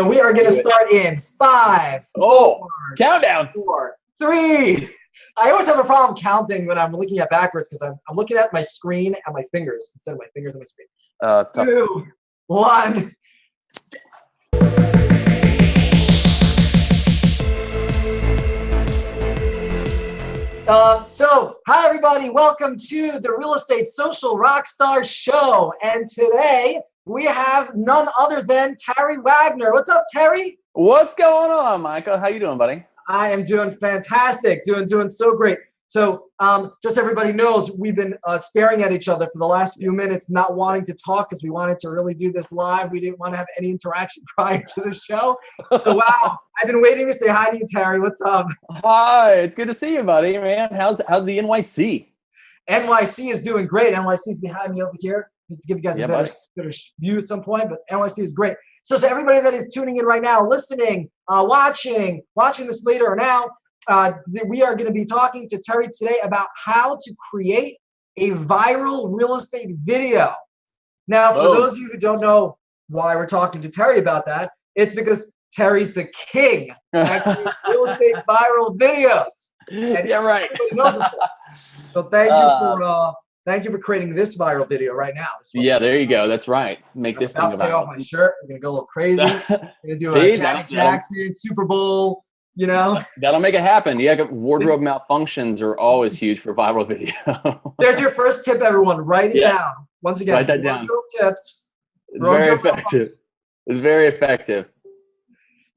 So we are going to start in 5, countdown. 4, 3. I always have a problem counting when I'm looking at backwards because I'm looking at my screen and my fingers instead of my fingers and my screen. It's tough. 2, 1. Hi everybody, welcome to the Real Estate Social Rockstar Show. And today we have none other than Terry Waggoner. What's up, Terry? What's going on, Michael? How you doing, buddy? I am doing fantastic, doing so great. So just so everybody knows, we've been staring at each other for the last few minutes, not wanting to talk because we wanted to really do this live. We didn't want to have any interaction prior to the show. So wow, I've been waiting to say hi to you, Terry. What's up? Hi, it's good to see you, buddy, man. How's the NYC? NYC is doing great. NYC is behind me over here. Need to give you guys a better view at some point, but NYC is great. So everybody that is tuning in right now, listening, watching this later or now, we are going to be talking to Terry today about how to create a viral real estate video. Now, for those of you who don't know why we're talking to Terry about that, it's because Terry's the king at real estate viral videos. And yeah, right. Knows it. So thank you for creating this viral video right now. Yeah, there you go. That's right. Make this thing about to take off my shirt. We're gonna go a little crazy. We're gonna do a Janet Jackson Super Bowl. You know, that'll make it happen. Yeah, wardrobe malfunctions are always huge for viral video. There's your first tip, everyone. Write it down. Once again, write that down. Tips. It's very effective. It's very effective.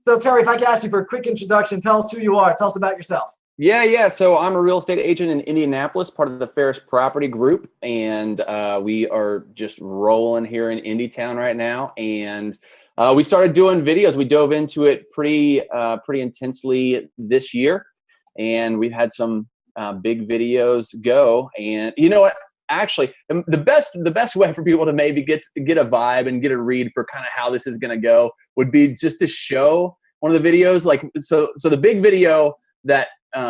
So Terry, if I could ask you for a quick introduction, tell us who you are. Tell us about yourself. Yeah. So I'm a real estate agent in Indianapolis, part of the Ferris Property Group, and we are just rolling here in Indy Town right now. And we started doing videos. We dove into it pretty intensely this year, and we've had some big videos go. And you know what? Actually, the best way for people to maybe get a vibe and get a read for kind of how this is going to go would be just to show one of the videos. Like so the big video that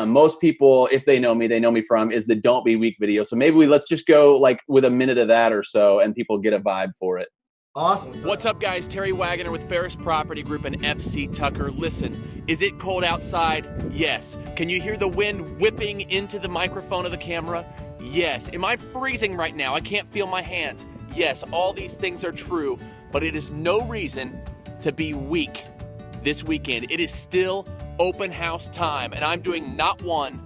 most people, if they know me from, is the Don't Be Weak video. So maybe let's just go like with a minute of that or so, and people get a vibe for it. Awesome. What's up, guys? Terry Waggoner with Ferris Property Group and FC Tucker. Listen, is it cold outside? Yes. Can you hear the wind whipping into the microphone of the camera? Yes. Am I freezing right now? I can't feel my hands. Yes, all these things are true, but it is no reason to be weak this weekend. It is still open house time, and I'm doing not 1,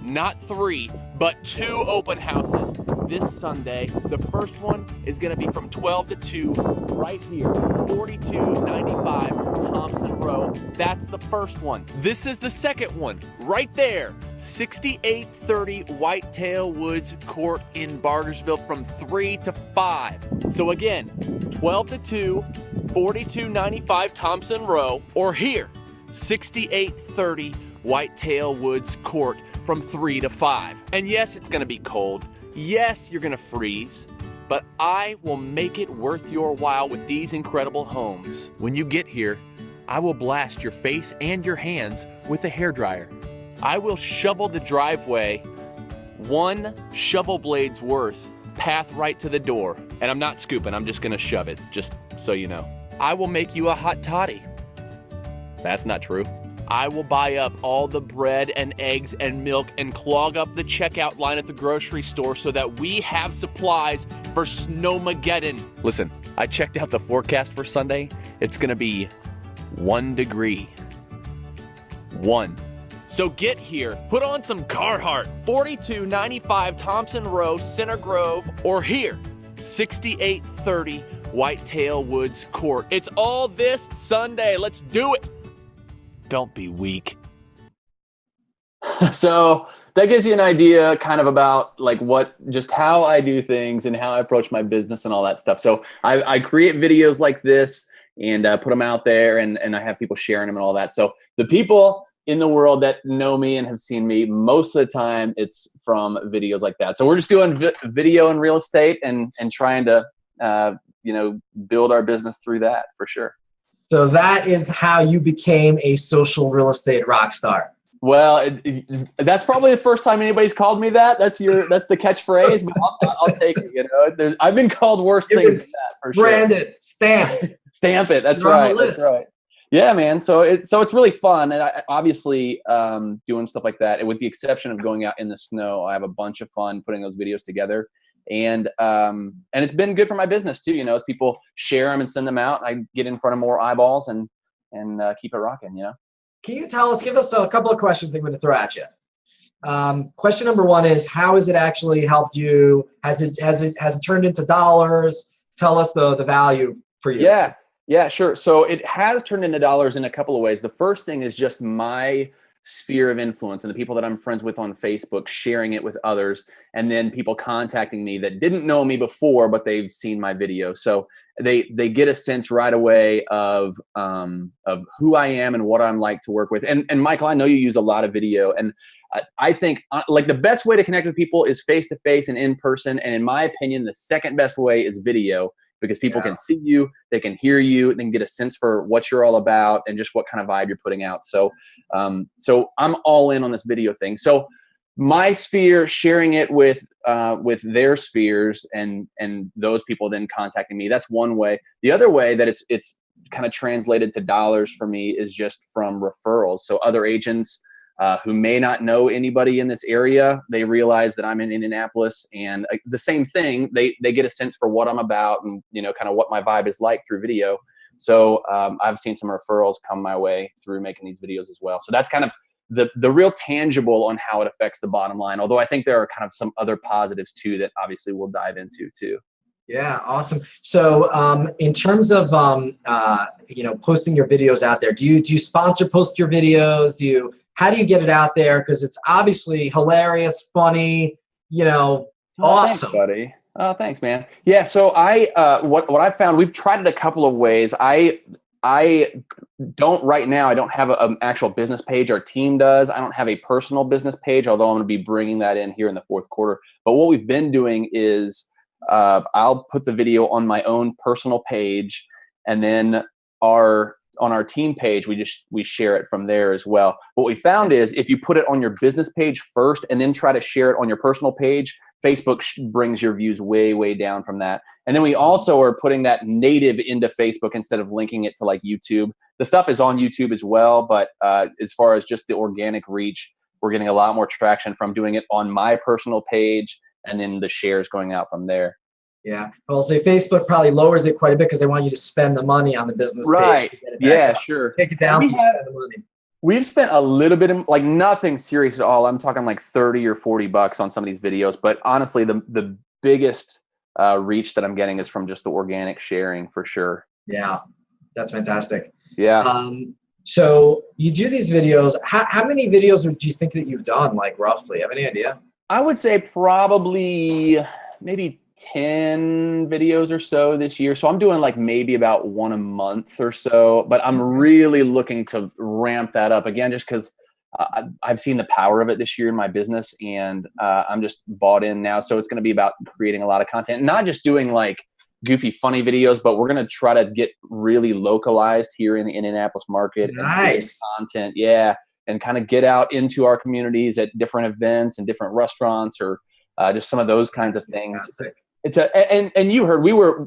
not 3, but 2 open houses this Sunday. The first one is going to be from 12 to 2 right here, 4295 Thompson Row. That's the first one. This is the second one right there, 6830 Whitetail Woods Court in Bargersville from 3 to 5. So again, 12 to 2, 4295 Thompson Row, or here, 6830 Whitetail Woods Court from 3 to 5. And yes, it's going to be cold. Yes, you're going to freeze, but I will make it worth your while with these incredible homes. When you get here, I will blast your face and your hands with a hairdryer. I will shovel the driveway 1 shovel blade's worth, path right to the door. And I'm not scooping, I'm just going to shove it, just so you know. I will make you a hot toddy. That's not true. I will buy up all the bread and eggs and milk and clog up the checkout line at the grocery store so that we have supplies for Snowmageddon. Listen, I checked out the forecast for Sunday. It's gonna be 1 degree. 1. So get here, put on some Carhartt, 4295 Thompson Row, Center Grove, or here, 6830 Whitetail Woods Court. It's all this Sunday. Let's do it. Don't be weak. So that gives you an idea kind of about like just how I do things and how I approach my business and all that stuff. So I create videos like this and put them out there, and I have people sharing them and all that. So the people in the world that know me and have seen me, most of the time it's from videos like that. So we're just doing video in real estate and trying to build our business through that for sure. So that is how you became a social real estate rock star. Well, that's probably the first time anybody's called me that. That's the catchphrase, but I'll take it. You know, I've been called worse things than that for sure. Branded, stamped. Stamp it. That's right. That's right. Yeah, man. So it's really fun, and obviously doing stuff like that. With the exception of going out in the snow, I have a bunch of fun putting those videos together, and it's been good for my business too. You know, as people share them and send them out, I get in front of more eyeballs and keep it rocking. You know. Can you give us a couple of questions I'm going to throw at you? Question number one is, how has it actually helped you? Has it turned into dollars? Tell us the value for you. Yeah, sure. So it has turned into dollars in a couple of ways. The first thing is just my sphere of influence and the people that I'm friends with on Facebook, sharing it with others, and then people contacting me that didn't know me before, but they've seen my video. So they get a sense right away of who I am and what I'm like to work with. And Michael, I know you use a lot of video, and I think like the best way to connect with people is face to face and in person. And in my opinion, the second best way is video, because people can see you, they can hear you, they can get a sense for what you're all about and just what kind of vibe you're putting out. So, so I'm all in on this video thing. So my sphere, sharing it with their spheres, and those people then contacting me. That's one way. The other way that it's kind of translated to dollars for me is just from referrals. So other agents who may not know anybody in this area, they realize that I'm in Indianapolis, and the same thing, they get a sense for what I'm about and, you know, kind of what my vibe is like through video. So I've seen some referrals come my way through making these videos as well. So that's kind of the real tangible on how it affects the bottom line. Although I think there are kind of some other positives too that obviously we'll dive into too. Yeah, awesome. So in terms of you know, posting your videos out there, do you sponsor post your videos? How do you get it out there? Because it's obviously hilarious, funny, you know, awesome. Thanks, buddy. Oh, thanks, man. Yeah. So what I found, we've tried it a couple of ways. I don't right now. I don't have an actual business page. Our team does. I don't have a personal business page, although I'm going to be bringing that in here in the fourth quarter. But what we've been doing is I'll put the video on my own personal page, and then on our team page, we share it from there as well. What we found is if you put it on your business page first and then try to share it on your personal page, Facebook brings your views way, way down from that. And then we also are putting that native into Facebook instead of linking it to like YouTube. The stuff is on YouTube as well, but as far as just the organic reach, we're getting a lot more traction from doing it on my personal page and then the shares going out from there. Yeah. Well, say Facebook probably lowers it quite a bit because they want you to spend the money on the business page. Right. Yeah, sure. Take it down so you spend the money. We've spent a little bit of, like, nothing serious at all. I'm talking like 30 or 40 bucks on some of these videos. But honestly, the biggest reach that I'm getting is from just the organic sharing for sure. Yeah. That's fantastic. Yeah. So you do these videos. How many videos do you think that you've done, like roughly? Have any idea? I would say probably maybe 10 videos or so this year. So I'm doing like maybe about one a month or so, but I'm really looking to ramp that up again, just because I've seen the power of it this year in my business, and I'm just bought in now. So it's going to be about creating a lot of content, not just doing like goofy, funny videos, but we're going to try to get really localized here in the Indianapolis market. Nice. And content. Yeah. And kind of get out into our communities at different events and different restaurants, or just some of those kinds of things. Fantastic. And you heard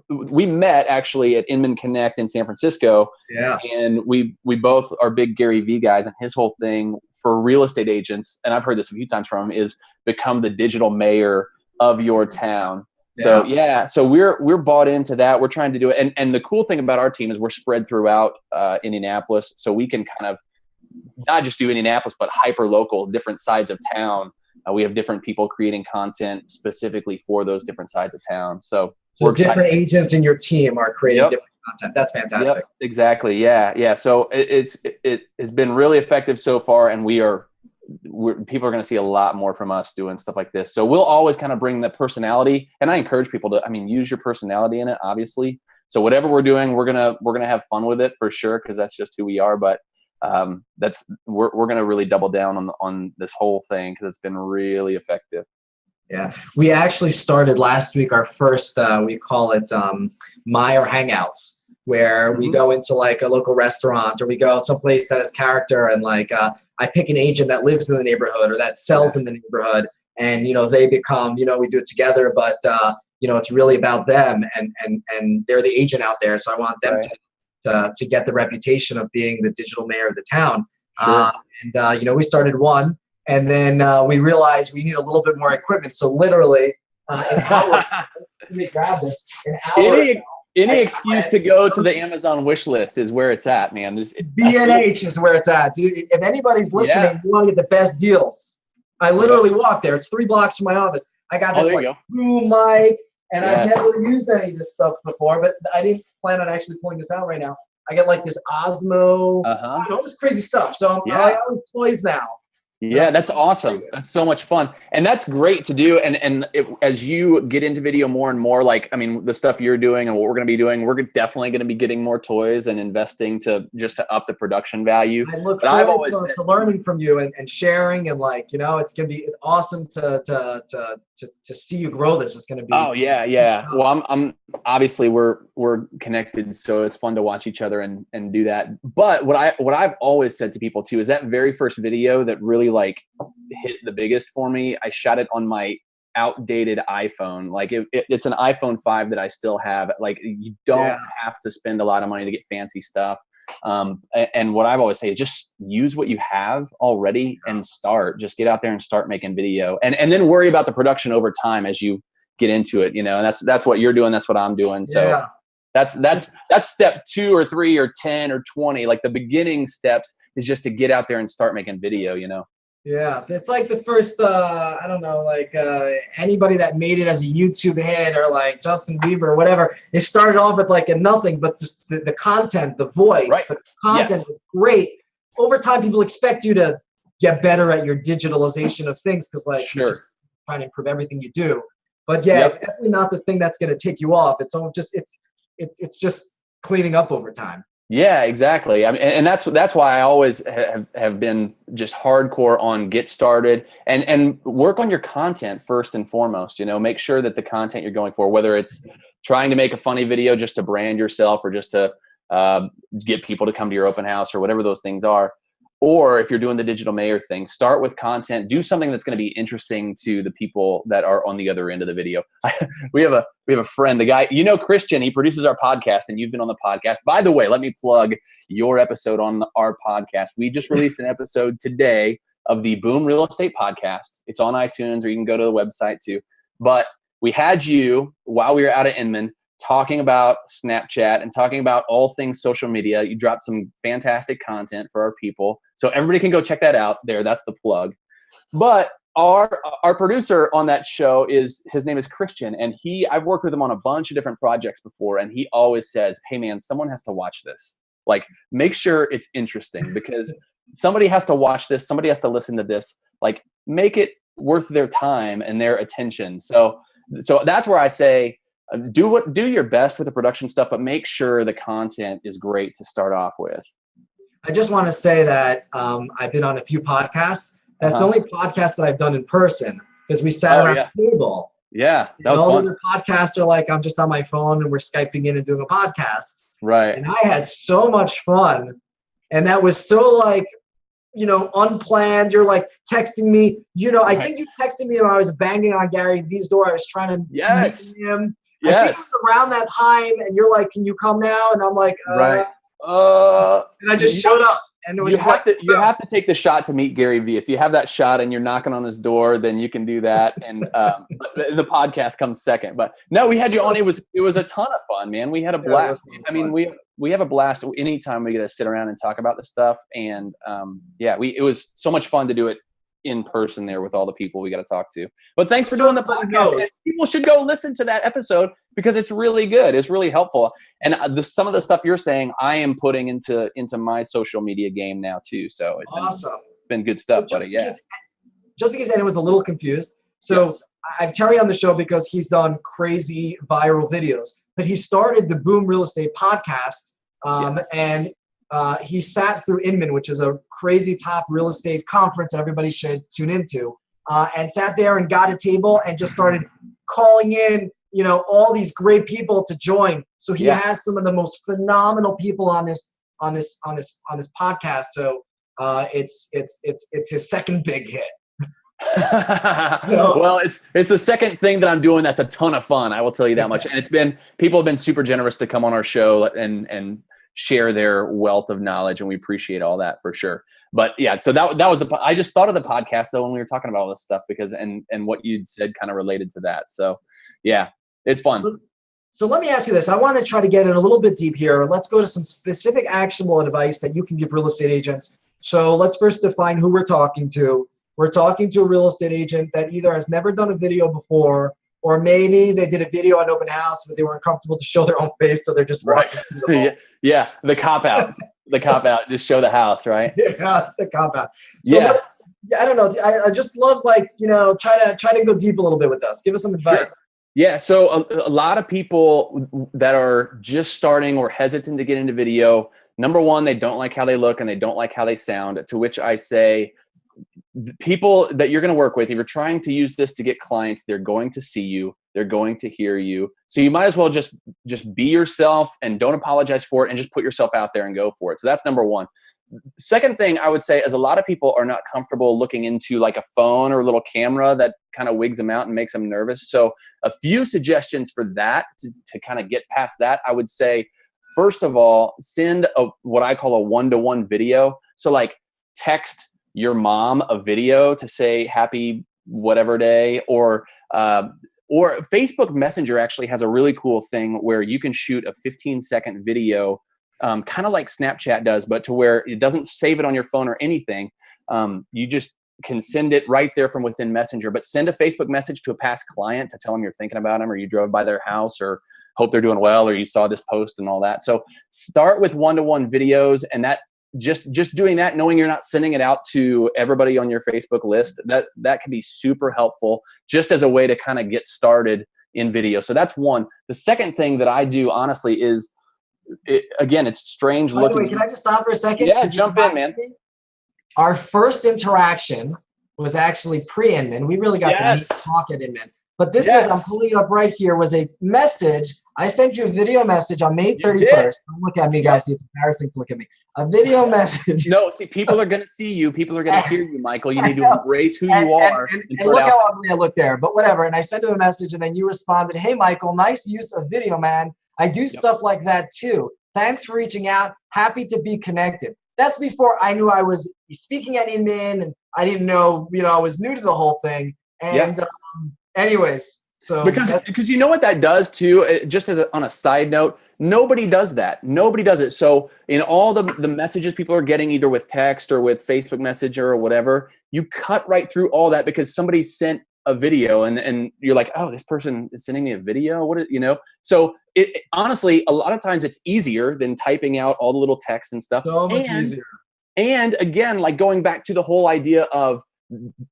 we met actually at Inman Connect in San Francisco. Yeah. And we both are big Gary Vee guys, and his whole thing for real estate agents, and I've heard this a few times from him, is become the digital mayor of your town. So so we're bought into that. We're trying to do it. And the cool thing about our team is we're spread throughout Indianapolis, so we can kind of not just do Indianapolis, but hyper local, different sides of town. We have different people creating content specifically for those different sides of town. So different agents in your team are creating different content. That's fantastic. Yep, exactly. Yeah. So it has been really effective so far, and people are going to see a lot more from us doing stuff like this. So we'll always kind of bring the personality, and I encourage people to, use your personality in it, obviously. So whatever we're doing, we're gonna have fun with it for sure, because that's just who we are. But we're going to really double down on this whole thing, because it's been really effective. Yeah, we actually started last week our first we call it Meier Hangouts, where we go into like a local restaurant, or we go someplace that has character, and like I pick an agent that lives in the neighborhood or that sells in the neighborhood, and they become, we do it together, but it's really about them, and they're the agent out there, so I want them to to get the reputation of being the digital mayor of the town. Sure. You know, we started one, and then we realized we need a little bit more equipment. So literally, an hour. Let me grab this. An hour. Any excuse to go to the Amazon wish list is where it's at, man. B&H is where it's at. Dude, if anybody's listening, you want to get the best deals. I literally walk there. It's 3 blocks from my office. I got this boom mic, and I've never used any of this stuff before, but I didn't plan on actually pulling this out right now. I got like this Osmo, all this crazy stuff. So I always toys now. Yeah, that's awesome. That's so much fun. And that's great to do. And as you get into video more and more, like, I mean, the stuff you're doing and what we're going to be doing, we're definitely going to be getting more toys and investing to up the production value. I look forward to learning from you and sharing, and like, you know, it's awesome to see you grow this. It's going to be. Oh yeah. Well, I'm obviously we're connected, so it's fun to watch each other and do that. But what I've always said to people too is that very first video that really like hit the biggest for me, I shot it on my outdated iPhone. Like it's an iPhone 5 that I still have. Like, you don't have to spend a lot of money to get fancy stuff. And what I've always say is just use what you have already and just get out there and start making video, and then worry about the production over time as you get into it, you know. And that's what you're doing. That's what I'm doing. So that's step 2 or 3 or 10 or 20. Like the beginning steps is just to get out there and start making video, you know? Yeah, it's like the first, I don't know, like anybody that made it as a YouTube hit, or like Justin Bieber or whatever, they started off with like a nothing, but just the content, the voice, the content was great. Over time, people expect you to get better at your digitalization of things, because like you're just trying to improve everything you do. But it's definitely not the thing that's going to take you off. It's all just it's just cleaning up over time. Yeah, exactly. I mean, and that's why I always have been just hardcore on get started and work on your content first and foremost. You know, make sure that the content you're going for, whether it's trying to make a funny video just to brand yourself, or just to get people to come to your open house, or whatever those things are. Or if you're doing the digital mayor thing, start with content. Do something that's going to be interesting to the people that are on the other end of the video. We have a friend, the guy, you know, Christian. He produces our podcast, and you've been on the podcast. By the way, let me plug your episode on our podcast. We just released an episode today of the Boom Real Estate Podcast. It's on iTunes, or you can go to the website too. But we had you while we were out at Inman talking about Snapchat and talking about all things social media. You dropped some fantastic content for our people, so everybody can go check that out there. That's the plug. But our producer on that show his name is Christian, and I've worked with him on a bunch of different projects before, and he always says, hey man, someone has to watch this. Like, make sure it's interesting, because somebody has to watch this, somebody has to listen to this, like, make it worth their time and their attention. So that's where I say, do your best with the production stuff, but make sure the content is great to start off with. I just want to say that I've been on a few podcasts. That's the only podcast that I've done in person, because we sat around the table. Yeah, that was all fun. other podcasts are like, I'm just on my phone and we're Skyping in and doing a podcast. Right. And I had so much fun. And that was so like, you know, unplanned. You're like texting me, you know, I think you texted me when I was banging on Gary Vee's door. I was trying to meet him. I think it was around that time, and you're like, can you come now? And I'm like, and I just showed up. And it was you have to take the shot to meet Gary Vee. If you have that shot and you're knocking on his door, then you can do that. And the podcast comes second. But no, we had you on. It was a ton of fun, man. We had a blast. I mean, we have a blast anytime we get to sit around and talk about this stuff. And it was so much fun to do it in person there with all the people we got to talk to. But thanks for doing the podcast. People should go listen to that episode, because it's really good. It's really helpful. And some of the stuff you're saying, I am putting into my social media game now too. So it's awesome. Been good stuff, buddy. Just in case anyone was a little confused. So I have Terry on the show because he's done crazy viral videos, but he started the Boom Real Estate Podcast, and he sat through Inman, which is a crazy top real estate conference that everybody should tune into, and sat there and got a table and just started calling in, you know, all these great people to join. So he has some of the most phenomenal people on this podcast. So it's his second big hit. Well, it's the second thing that I'm doing that's a ton of fun. I will tell you that much. And people have been super generous to come on our show and share their wealth of knowledge, and we appreciate all that for sure. But yeah, so that was I just thought of the podcast though when we were talking about all this stuff, because and what you'd said kind of related to that. So yeah, it's fun. So let me ask you this. I want to try to get in a little bit deep here. Let's go to some specific actionable advice that you can give real estate agents. So let's first define who we're talking to. We're talking to a real estate agent that either has never done a video before, or maybe they did a video on open house, but they weren't comfortable to show their own face, so they're just watching. Yeah, the cop out. The cop out, just show the house, right? Yeah, the cop out. So yeah. I don't know. I just love, like, try to go deep a little bit with us. Give us some advice. Sure. Yeah, so a lot of people that are just starting or hesitant to get into video, number one, they don't like how they look and they don't like how they sound, to which I say, the people that you're going to work with, if you're trying to use this to get clients, they're going to see you, they're going to hear you. So you might as well just be yourself and don't apologize for it, and just put yourself out there and go for it. So that's number one. Second thing I would say is a lot of people are not comfortable looking into like a phone or a little camera that kind of wigs them out and makes them nervous. So a few suggestions for that to kind of get past that, I would say, first of all, send what I call a one-to-one video. So like text your mom a video to say happy whatever day, or Facebook Messenger actually has a really cool thing where you can shoot a 15-second video, kind of like Snapchat does, but to where it doesn't save it on your phone or anything. You just can send it right there from within Messenger, but send a Facebook message to a past client to tell them you're thinking about them, or you drove by their house, or hope they're doing well, or you saw this post and all that. So start with one-to-one videos, and that just doing that, knowing you're not sending it out to everybody on your Facebook list, that can be super helpful just as a way to kind of get started in video. So that's one. The second thing that I do, honestly, is, again, it's strange looking. By the way, can I just stop for a second? Yeah, jump in, man. Our first interaction was actually pre-Inman. We really got to meet, talk at Inman. But this is, I'm pulling it up right here, was a message. I sent you a video message on May 31st. Don't look at me, guys. It's embarrassing to look at me. A video message. No, see, people are going to see you. People are going to hear you, Michael. You need to embrace who you are. And look how ugly I look there. But whatever. And I sent him a message, and then you responded, "Hey, Michael, nice use of video, man. I do stuff like that too. Thanks for reaching out. Happy to be connected." That's before I knew I was speaking at Inman, and I didn't know, I was new to the whole thing. And anyways, so because you know what that does too, just as on a side note, nobody does that. Nobody does it. So in all the messages people are getting, either with text or with Facebook Messenger or whatever, you cut right through all that because somebody sent a video, and you're like, oh, this person is sending me a video. So honestly, a lot of times it's easier than typing out all the little text and stuff. So much easier. And again, like going back to the whole idea of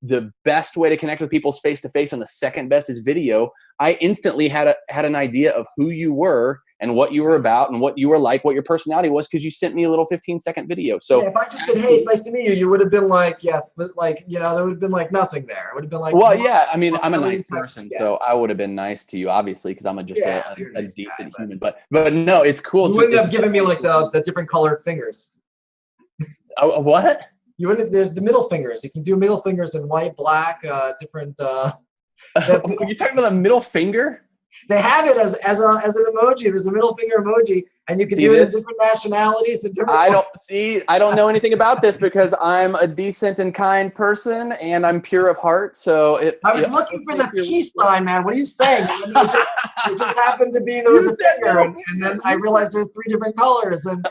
the best way to connect with people is face-to-face, and the second best is video. I instantly had an idea of who you were and what you were about and what you were like, what your personality was, because you sent me a little 15-second video. So if I just said, "Hey, it's nice to meet you," you would have been like, but like, there would have been like nothing there. It would have been like, well, yeah, I mean, I'm a nice person, so I would have been nice to you, obviously, because I'm just a decent human. But no, it's cool. You wouldn't have given me like the different colored fingers. What? You wouldn't. There's the middle fingers. You can do middle fingers in white, black, different. Are you talking about the middle finger? They have it as an emoji. There's a middle finger emoji, and you can do it in different nationalities and different. I don't know anything about this because I'm a decent and kind person, and I'm pure of heart. So I was looking for the peace sign, man. What are you saying? It just happened to be there was a finger, and then I realized there's 3 different colors, and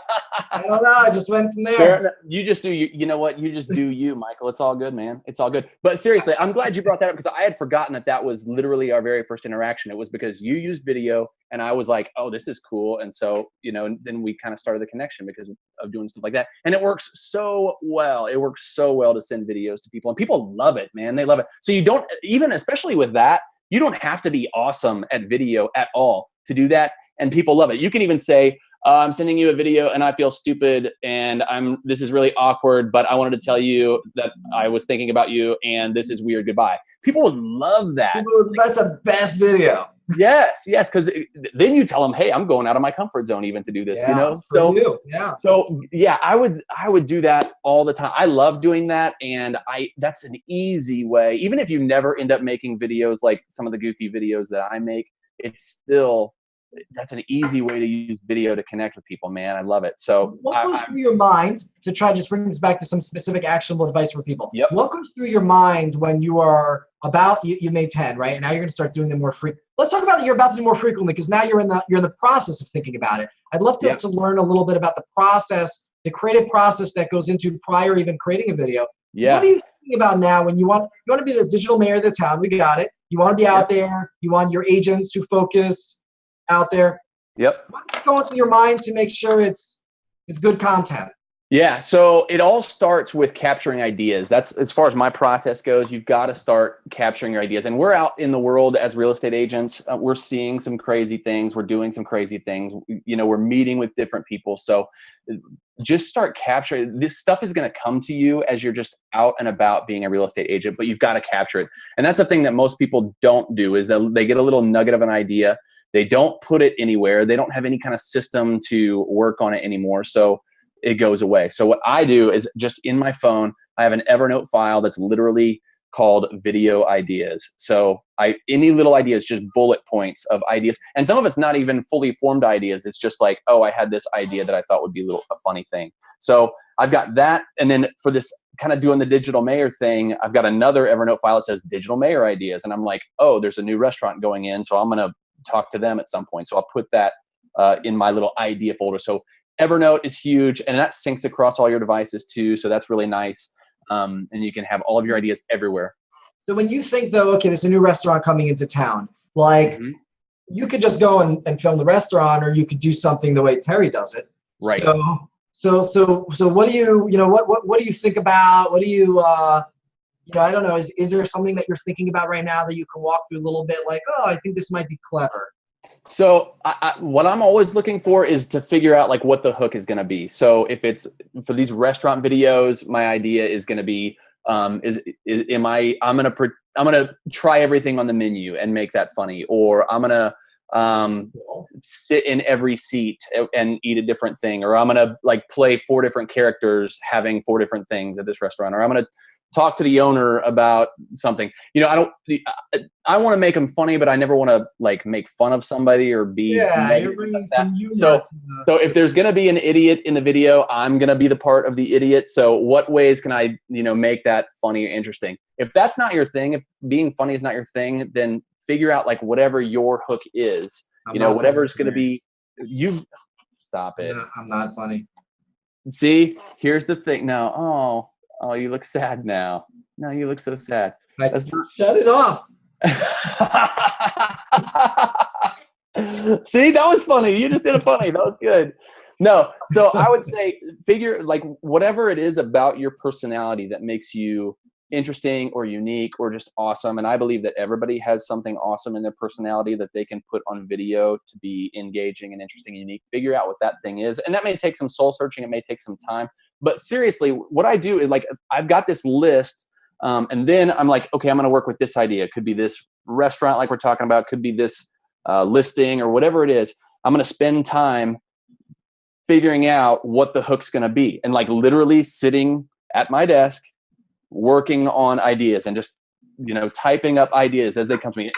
I don't know. I just went from there. You just do you. You know what? You just do you, Michael. It's all good, man. It's all good. But seriously, I'm glad you brought that up, because I had forgotten that was literally our very first interaction. It was because you used video, and I was like, oh, this is cool. And so, then we kind of started the connection because of doing stuff like that. And it works so well. It works so well to send videos to people, and people love it, man. They love it. So you don't, even especially with that, you don't have to be awesome at video at all to do that. And people love it. You can even say, I'm sending you a video and I feel stupid and this is really awkward, but I wanted to tell you that I was thinking about you and this is weird. Goodbye. People would love that. That's the best video. Yes. Because then you tell them, hey, I'm going out of my comfort zone even to do this, So I would do that all the time. I love doing that. And that's an easy way. Even if you never end up making videos like some of the goofy videos that I make, it's still that's an easy way to use video to connect with people, man. I love it. So what goes through your mind, to try to just bring this back to some specific actionable advice for people? Yep. What goes through your mind when you are you made 10, right? And now you're going to start doing them more frequently. Let's talk about that you're about to do more frequently, because now you're in the process of thinking about it. I'd love to learn a little bit about the process, the creative process that goes into prior even creating a video. Yeah. What are you thinking about now when you want to be the digital mayor of the town? We got it. You want to be out there. You want your agents to focus out there. Yep. What's going through your mind to make sure it's good content? Yeah. So it all starts with capturing ideas. That's as far as my process goes. You've got to start capturing your ideas. And we're out in the world as real estate agents. We're seeing some crazy things. We're doing some crazy things. We're meeting with different people. So just start capturing. This stuff is going to come to you as you're just out and about being a real estate agent, but you've got to capture it. And that's the thing that most people don't do, is that they get a little nugget of an idea. They don't put it anywhere. They don't have any kind of system to work on it anymore. So it goes away. So what I do is, just in my phone, I have an Evernote file that's literally called video ideas. So any little ideas, just bullet points of ideas. And some of it's not even fully formed ideas. It's just like, oh, I had this idea that I thought would be a funny thing. So I've got that. And then for this kind of doing the digital mayor thing, I've got another Evernote file that says digital mayor ideas. And I'm like, oh, there's a new restaurant going in, so I'm going to talk to them at some point. So I'll put that in my little idea folder. So Evernote is huge, and that syncs across all your devices too. So that's really nice. And you can have all of your ideas everywhere. So when you think, though, okay, there's a new restaurant coming into town, like you could just go and film the restaurant, or you could do something the way Terry does it. Right. So what do you, what do you think about? What do you, I don't know. Is there something that you're thinking about right now that you can walk through a little bit, like, oh, I think this might be clever? So what I'm always looking for is to figure out like what the hook is going to be. So if it's for these restaurant videos, my idea is going to be, I'm going to try everything on the menu and make that funny, or I'm going to sit in every seat and eat a different thing, or I'm going to like play 4 different characters having 4 different things at this restaurant, or I'm going to talk to the owner about something. I want to make them funny, but I never want to like make fun of somebody or be. Yeah, you're bringing some humor. So if there's going to be an idiot in the video, I'm going to be the part of the idiot. So what ways can I, make that funny or interesting? If that's not your thing, if being funny is not your thing, then figure out like whatever your hook is. Whatever's going to be. You stop it. No, I'm not funny. See, here's the thing. No. Oh, you look sad now. No, you look so sad. Shut it off. See, that was funny. You just did it funny. That was good. No, so I would say figure like whatever it is about your personality that makes you interesting or unique or just awesome. And I believe that everybody has something awesome in their personality that they can put on video to be engaging and interesting and unique. Figure out what that thing is. And that may take some soul searching. It may take some time. But seriously, what I do is like, I've got this list, and then I'm like, okay, I'm going to work with this idea. It could be this restaurant like we're talking about, could be this listing or whatever it is. I'm going to spend time figuring out what the hook's going to be, and like literally sitting at my desk, working on ideas and just, typing up ideas as they come to me.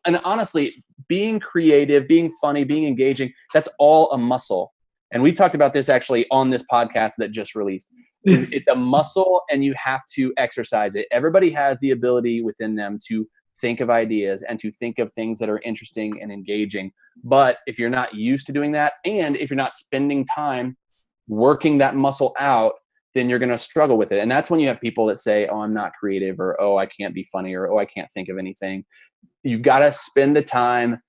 And honestly, being creative, being funny, being engaging, that's all a muscle. And we talked about this actually on this podcast that just released. It's a muscle, and you have to exercise it. Everybody has the ability within them to think of ideas and to think of things that are interesting and engaging. But if you're not used to doing that, and if you're not spending time working that muscle out, then you're going to struggle with it. And that's when you have people that say, oh, I'm not creative, or, oh, I can't be funny, or, oh, I can't think of anything. You've got to spend the time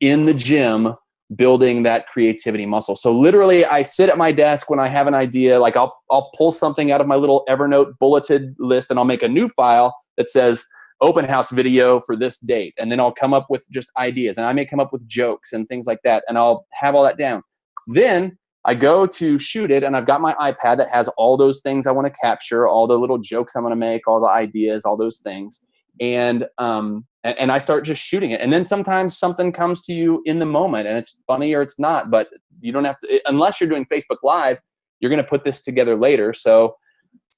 in the gym building that creativity muscle. So literally I sit at my desk when I have an idea, like I'll pull something out of my little Evernote bulleted list, and I'll make a new file that says open house video for this date. And then I'll come up with just ideas, and I may come up with jokes and things like that. And I'll have all that down. Then I go to shoot it, and I've got my iPad that has all those things I want to capture, all the little jokes I'm going to make, all the ideas, all those things. And I start just shooting it. And then sometimes something comes to you in the moment, and it's funny or it's not, but you don't have to, unless you're doing Facebook Live, you're going to put this together later. So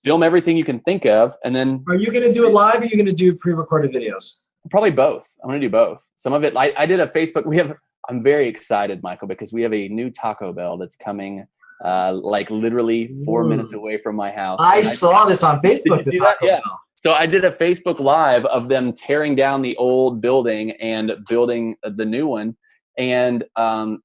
film everything you can think of. And then are you going to do it live, or are you going to do pre-recorded videos? Probably both. I'm going to do both. Some of it, I did a Facebook, I'm very excited, Michael, because we have a new Taco Bell that's coming like literally 4 minutes away from my house. I saw this on Facebook. Did you see that? Yeah. So I did a Facebook Live of them tearing down the old building and building the new one. And I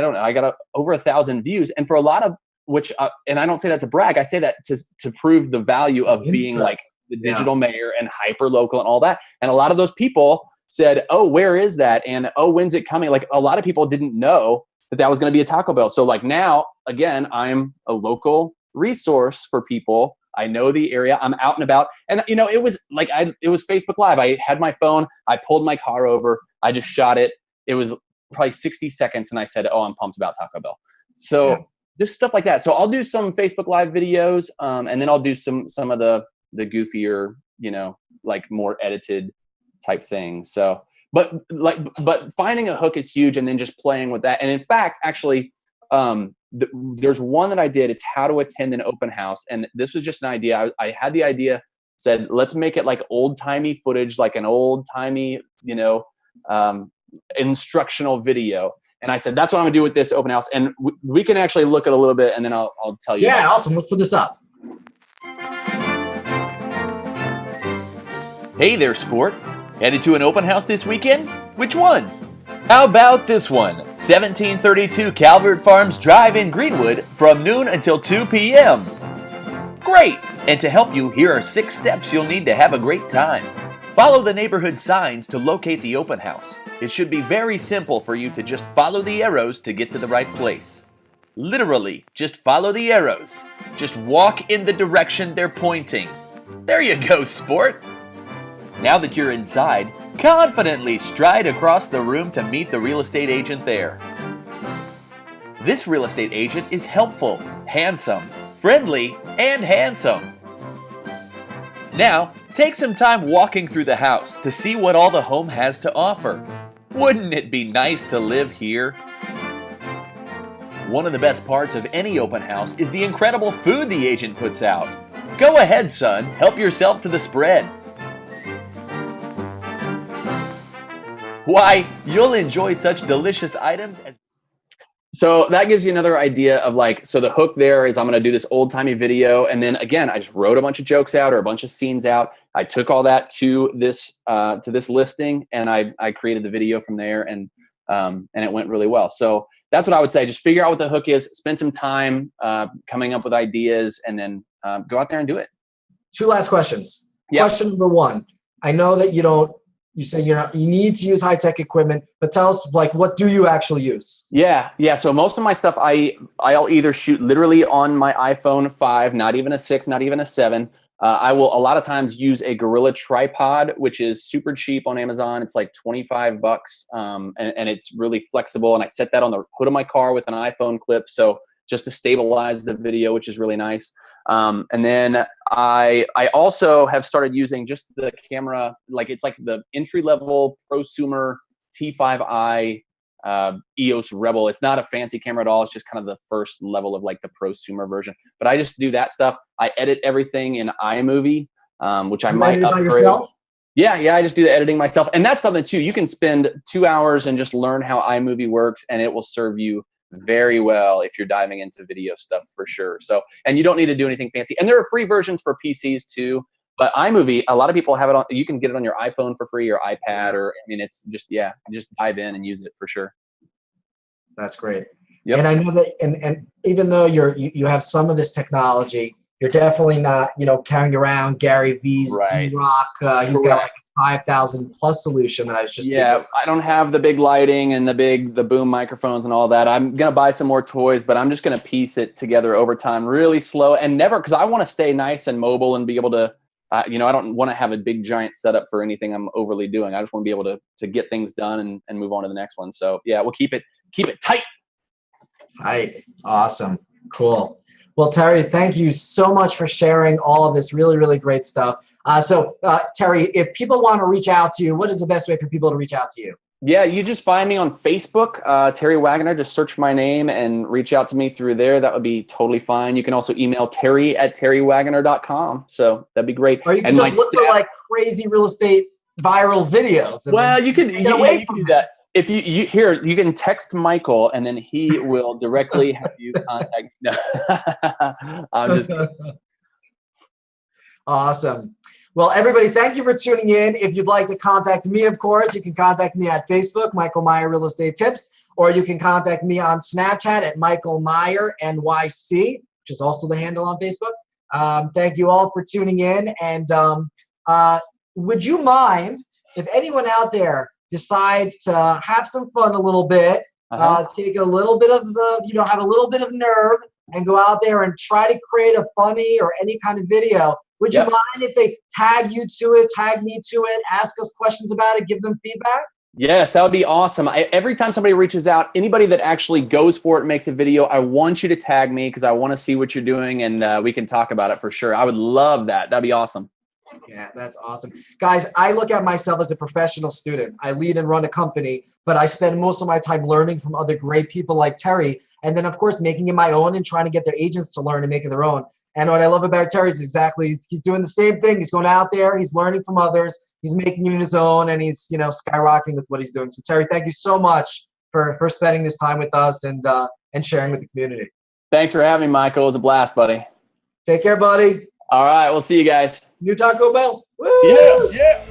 don't know, I got over 1,000 views. And for a lot of which, and I don't say that to brag, I say that to prove the value of being like the digital mayor and hyper local and all that. And a lot of those people said, oh, where is that? And oh, when's it coming? Like a lot of people didn't know that was going to be a Taco Bell. So like now, again, I'm a local resource for people. I know the area. I'm out and about. And you know, it was like, it was Facebook Live. I had my phone. I pulled my car over. I just shot it. It was probably 60 seconds. And I said, oh, I'm pumped about Taco Bell. So just stuff like that. So I'll do some Facebook Live videos. And then I'll do some of the goofier, you know, like more edited type things. So, but finding a hook is huge, and then just playing with that. And in fact, actually, there's one that I did. It's how to attend an open house, and this was just an idea. I had the idea, said let's make it like old timey footage, like an old timey, you know, instructional video. And I said that's what I'm gonna do with this open house, and we can actually look at a little bit, and then I'll tell you. Yeah, awesome. Let's put this up. Hey there, sport. Headed to an open house this weekend? Which one? How about this one? 1732 Calvert Farms Drive in Greenwood from noon until 2 p.m. Great! And to help you, here are 6 steps you'll need to have a great time. Follow the neighborhood signs to locate the open house. It should be very simple for you to just follow the arrows to get to the right place. Literally, just follow the arrows. Just walk in the direction they're pointing. There you go, sport! Now that you're inside, confidently stride across the room to meet the real estate agent there. This real estate agent is helpful, handsome, friendly, and handsome. Now, take some time walking through the house to see what all the home has to offer. Wouldn't it be nice to live here? One of the best parts of any open house is the incredible food the agent puts out. Go ahead, son, help yourself to the spread. Why, you'll enjoy such delicious items as... So that gives you another idea of like, so the hook there is I'm going to do this old timey video. And then again, I just wrote a bunch of jokes out or a bunch of scenes out. I took all that to this listing, and I created the video from there, and it went really well. So that's what I would say. Just figure out what the hook is, spend some time coming up with ideas, and then go out there and do it. 2 last questions. Yep. Question number 1. I know that you say you need to use high-tech equipment, but tell us, like, what do you actually use? Yeah. So most of my stuff, I'll either shoot literally on my iPhone 5, not even a 6, not even a 7. I will a lot of times use a Gorilla tripod, which is super cheap on Amazon. It's like $25, and it's really flexible. And I set that on the hood of my car with an iPhone clip, so just to stabilize the video, which is really nice. And then I also have started using just the camera, like it's like the entry-level prosumer T5i EOS Rebel. It's not a fancy camera at all. It's just kind of the first level of like the prosumer version. But I just do that stuff. I edit everything in iMovie, which I might upgrade. Yourself? Yeah, I just do the editing myself. And that's something too. You can spend 2 hours and just learn how iMovie works, and it will serve you very well if you're diving into video stuff for sure. So, and you don't need to do anything fancy. And there are free versions for PCs too. But iMovie, a lot of people have it on. You can get it on your iPhone for free or iPad, or I mean, it's just just dive in and use it for sure. That's great. Yep. And I know that, and even though you have some of this technology, you're definitely not carrying around Gary V's D-Rock. He's got like a 5,000 plus solution that I was just I don't have the big lighting and the boom microphones and all that. I'm gonna buy some more toys, but I'm just gonna piece it together over time, really slow, and never, because I want to stay nice and mobile and be able to. I don't want to have a big giant setup for anything I'm overly doing. I just want to be able to get things done and move on to the next one. So yeah, we'll keep it tight. Tight. Awesome. Cool. Well, Terry, thank you so much for sharing all of this really, really great stuff. So Terry, if people want to reach out to you, what is the best way for people to reach out to you? Yeah, you just find me on Facebook, Terry Waggoner. Just search my name and reach out to me through there. That would be totally fine. You can also email terry@terrywaggoner.com. So that'd be great. Or you can just look for like crazy real estate viral videos. Well, you can do that. If you here, you can text Michael, and then he will directly have you contact. No. I'm just kidding. Awesome. Well, everybody, thank you for tuning in. If you'd like to contact me, of course, you can contact me at Facebook, Michael Meier Real Estate Tips, or you can contact me on Snapchat at Michael Meier NYC, which is also the handle on Facebook. Thank you all for tuning in. And would you mind if anyone out there decides to have some fun a little bit, take a little bit of have a little bit of nerve and go out there and try to create a funny or any kind of video? Would you mind if they tag you to it, tag me to it, ask us questions about it, give them feedback? Yes, that would be awesome. Every time somebody reaches out, anybody that actually goes for it, makes a video, I want you to tag me because I want to see what you're doing, and we can talk about it for sure. I would love that. That'd be awesome. Yeah, that's awesome. Guys, I look at myself as a professional student. I lead and run a company, but I spend most of my time learning from other great people like Terry, and then, of course, making it my own and trying to get their agents to learn and make it their own. And what I love about Terry is exactly, he's doing the same thing. He's going out there, he's learning from others, he's making it his own, and he's, skyrocketing with what he's doing. So Terry, thank you so much for spending this time with us and sharing with the community. Thanks for having me, Michael. It was a blast, buddy. Take care, buddy. All right, we'll see you guys. New Taco Bell. Woo! Yeah.